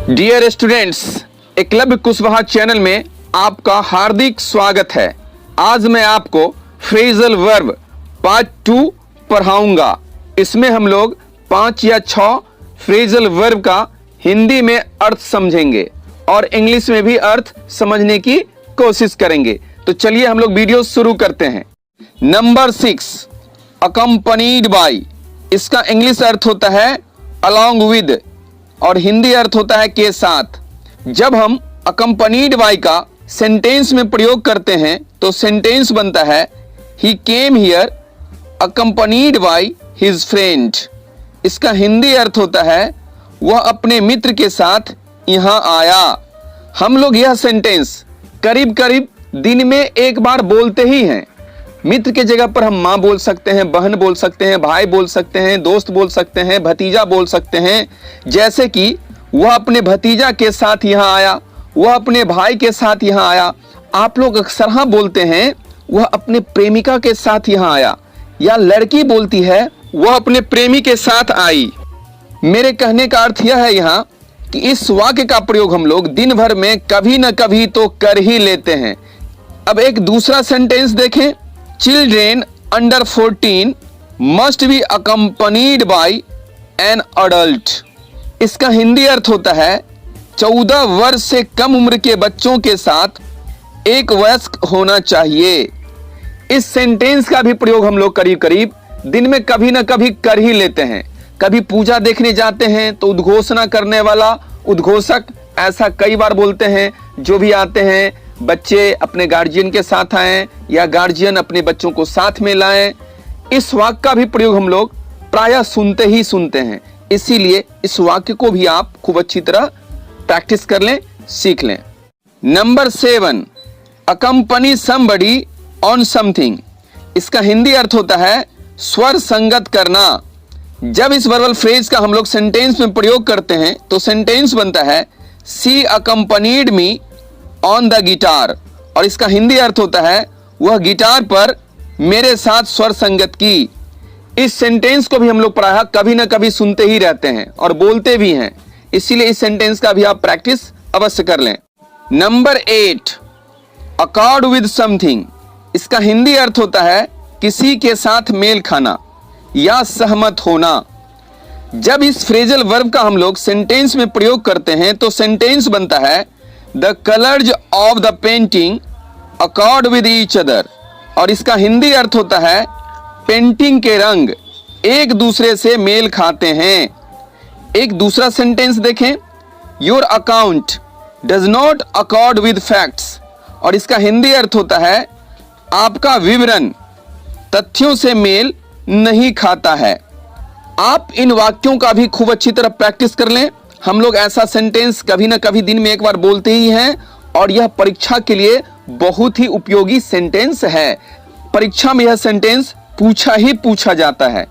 Dear students, Eklavya Kushwaha channel में आपका हार्दिक स्वागत है। आज मैं आपको फ्रेजल वर्ब पार्ट 2 पढ़ाऊंगा। इसमें हम लोग 5 या 6 फ्रेजल वर्ब का हिंदी में अर्थ समझेंगे और इंग्लिश में भी अर्थ समझने की कोशिश करेंगे। तो चलिए हम लोग वीडियो शुरू करते हैं। Number 6, accompanied by. इसका इंग्लिश अर्थ होता है अलोंग विद और हिंदी अर्थ होता है के साथ। जब हम अकम्पनीड बाई का सेंटेंस में प्रयोग करते हैं तो सेंटेंस बनता है he came here accompanied by his friend. इसका हिंदी अर्थ होता है वह अपने मित्र के साथ यहाँ आया। हम लोग यह सेंटेंस करीब करीब दिन में एक बार बोलते ही हैं। मित्र के जगह पर हम माँ बोल सकते हैं, बहन बोल सकते हैं, भाई बोल सकते हैं, दोस्त बोल सकते हैं, भतीजा बोल सकते हैं। जैसे कि वह अपने भतीजा के साथ यहाँ आया, वह अपने भाई के साथ यहाँ आया। आप लोग अक्सर हाँ बोलते हैं वह अपने प्रेमिका के साथ यहाँ आया, या लड़की बोलती है वह अपने प्रेमी के साथ आई। मेरे कहने का अर्थ यह है यहाँ कि इस वाक्य का प्रयोग हम लोग दिन भर में कभी न कभी तो कर ही लेते हैं। अब एक दूसरा सेंटेंस देखें। Children under 14 must be accompanied by an adult. इसका हिंदी अर्थ होता है 14 वर्ष से कम उम्र के बच्चों के साथ एक वयस्क होना चाहिए। इस सेंटेंस का भी प्रयोग हम लोग करीब करीब दिन में कभी ना कभी कर ही लेते हैं। कभी पूजा देखने जाते हैं तो उद्घोषणा करने वाला उद्घोषक ऐसा कई बार बोलते हैं। जो भी आते हैं बच्चे अपने गार्जियन के साथ आएं या गार्जियन अपने बच्चों को साथ में लाएं। इस वाक्य का भी प्रयोग हम लोग प्रायः सुनते ही सुनते हैं। इसीलिए इस वाक्य को भी आप खूब अच्छी तरह प्रैक्टिस कर लें, सीख लें। Number 7, accompany somebody on something. इसका हिंदी अर्थ होता है स्वर संगत करना। जब इस वर्बल फ्रेज का हम लोग सेंटेंस में प्रयोग करते हैं तो सेंटेंस बनता है she accompanied me on the guitar, और इसका हिंदी अर्थ होता है वह गिटार पर मेरे साथ स्वर संगत की। इस सेंटेंस को भी हम लोग प्रायः कभी ना कभी सुनते ही रहते हैं और बोलते भी हैं। इसीलिए इस सेंटेंस का भी आप प्रैक्टिस अवश्य कर लें। Number 8, accord with something. इसका हिंदी अर्थ होता है किसी के साथ मेल खाना या सहमत होना। जब इस फ्रेजल वर्ब का हम लोग सेंटेंस में प्रयोग करते हैं तो सेंटेंस बनता है the colours of the painting accord with each other, और इसका हिंदी अर्थ होता है पेंटिंग के रंग एक दूसरे से मेल खाते हैं। एक दूसरा सेंटेंस देखें। Your account does not accord with facts, और इसका हिंदी अर्थ होता है आपका विवरण तथ्यों से मेल नहीं खाता है। आप इन वाक्यों का भी खूब अच्छी तरह प्रैक्टिस कर लें। हम लोग ऐसा सेंटेंस कभी ना कभी दिन में एक बार बोलते ही हैं और यह परीक्षा के लिए बहुत ही उपयोगी सेंटेंस है। परीक्षा में यह सेंटेंस पूछा जाता है।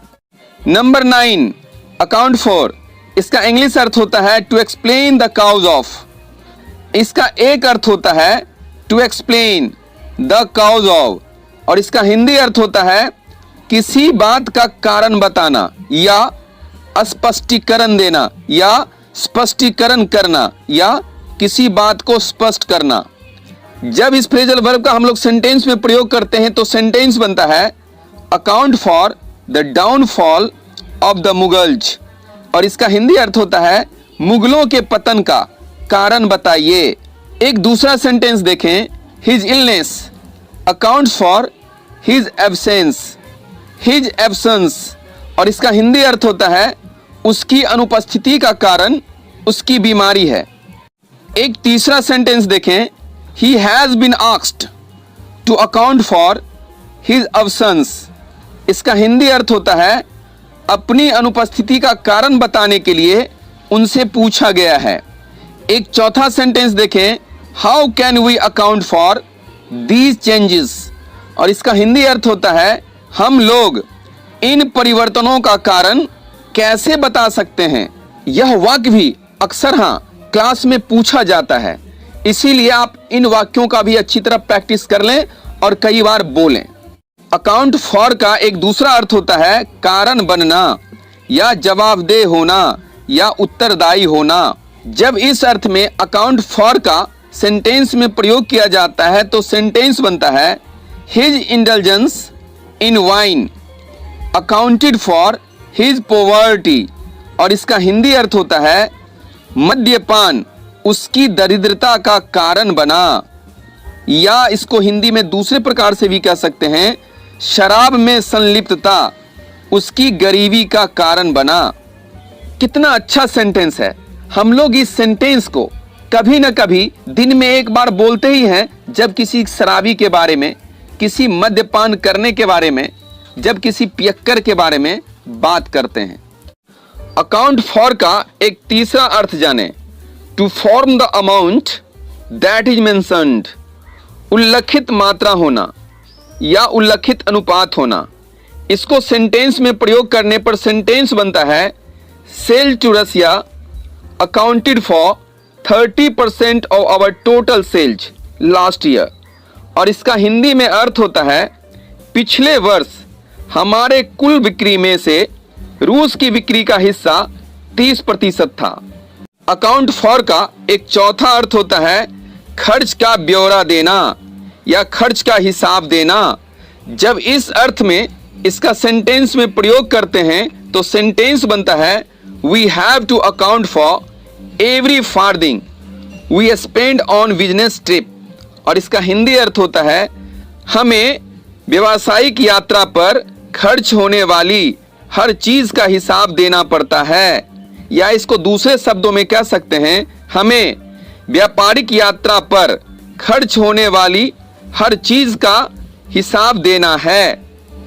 Number 9, account for. इसका इंग्लिश अर्थ होता है to explain the cause of. इसका एक अर्थ होता है to explain the cause of, और इसका हिंदी अर्थ होता है किसी बात का कारण बताना या स्पष्टीकरण देना या स्पष्टीकरण करना या किसी बात को स्पष्ट करना। जब इस फ्रेजल वर्ब का हम लोग सेंटेंस में प्रयोग करते हैं तो सेंटेंस बनता है account for the downfall of the Mughals, और इसका हिंदी अर्थ होता है मुगलों के पतन का कारण बताइए। एक दूसरा सेंटेंस देखें। His illness account for his absence, और इसका हिंदी अर्थ होता है उसकी अनुपस्थिति का कारण उसकी बीमारी है। एक तीसरा सेंटेंस देखें। He has been asked to account for his absence. इसका हिंदी अर्थ होता है अपनी अनुपस्थिति का कारण बताने के लिए उनसे पूछा गया है। एक चौथा सेंटेंस देखें। How can we account for these changes, और इसका हिंदी अर्थ होता है हम लोग इन परिवर्तनों का कारण कैसे बता सकते हैं। यह वाक्य भी अक्सर हाँ क्लास में पूछा जाता है। इसीलिए आप इन वाक्यों का भी अच्छी तरह प्रैक्टिस कर लें और कई बार बोलें। अकाउंट फॉर का एक दूसरा अर्थ होता है कारण बनना या जवाबदेह होना या उत्तरदायी होना। जब इस अर्थ में अकाउंट फॉर का सेंटेंस में प्रयोग किया जाता है तो सेंटेंस बनता है his indulgence in wine accounted for his poverty, और इसका हिंदी अर्थ होता है मद्यपान उसकी दरिद्रता का कारण बना, या इसको हिंदी में दूसरे प्रकार से भी कह सकते हैं शराब में संलिप्तता उसकी गरीबी का कारण बना। कितना अच्छा सेंटेंस है। हम लोग इस सेंटेंस को कभी न कभी दिन में एक बार बोलते ही हैं, जब किसी शराबी के बारे में, किसी मद्यपान करने के बारे में, जब किसी पियक्कर के बारे में बात करते हैं। अकाउंट फॉर का एक तीसरा अर्थ जाने, to form the amount that is mentioned, उल्लिखित मात्रा होना या उल्लिखित अनुपात होना। इसको सेंटेंस में प्रयोग करने पर सेंटेंस बनता है sale to Russia accounted for 30% of our total sales last year, और इसका हिंदी में अर्थ होता है पिछले वर्ष हमारे कुल बिक्री में से रूस की बिक्री का हिस्सा 30% था। अकाउंट फॉर का एक चौथा अर्थ होता है खर्च का ब्यौरा देना या खर्च का हिसाब देना। जब इस अर्थ में इसका सेंटेंस में प्रयोग करते हैं तो सेंटेंस बनता है we have to account for every farthing we spend on business trip, और इसका हिंदी अर्थ होता है हमें व्यावसायिक यात्रा पर खर्च होने वाली हर चीज का हिसाब देना पड़ता है, या इसको दूसरे शब्दों में कह सकते हैं हमें व्यापारिक यात्रा पर खर्च होने वाली हर चीज का हिसाब देना है।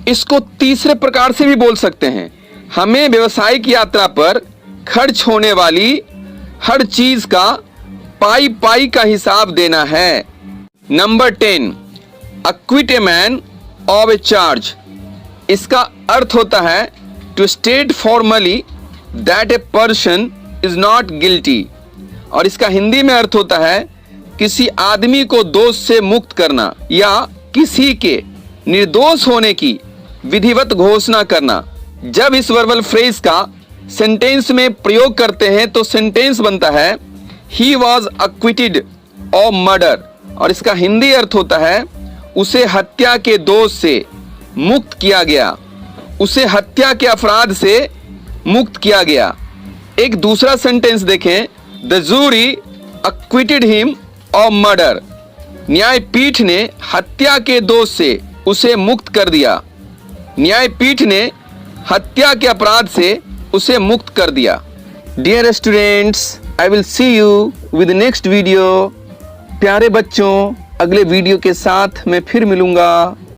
इसको तीसरे प्रकार से भी बोल सकते हैं, हमें व्यावसायिक यात्रा पर खर्च होने वाली हर चीज का पाई पाई का हिसाब देना है। Number 10, acquit a man of a charge. इसका अर्थ होता है to state formally that a person is not guilty, और इसका हिंदी में अर्थ होता है किसी आदमी को दोष से मुक्त करना या किसी के निर्दोष होने की विधिवत घोषणा करना। जब इस वर्बल फ्रेज का सेंटेंस में प्रयोग करते हैं तो सेंटेंस बनता है he was acquitted of murder, और इसका हिंदी अर्थ होता है उसे हत्या के दोष से मुक्त किया गया, उसे हत्या के अपराध से मुक्त किया गया। एक दूसरा सेंटेंस देखें, the jury acquitted him of murder, न्यायपीठ ने हत्या के दोष से उसे मुक्त कर दिया, न्यायपीठ ने हत्या के अपराध से उसे मुक्त कर दिया। Dear students, I will see you with next video. प्यारे बच्चों, अगले वीडियो के साथ मैं फिर मिलूंगा।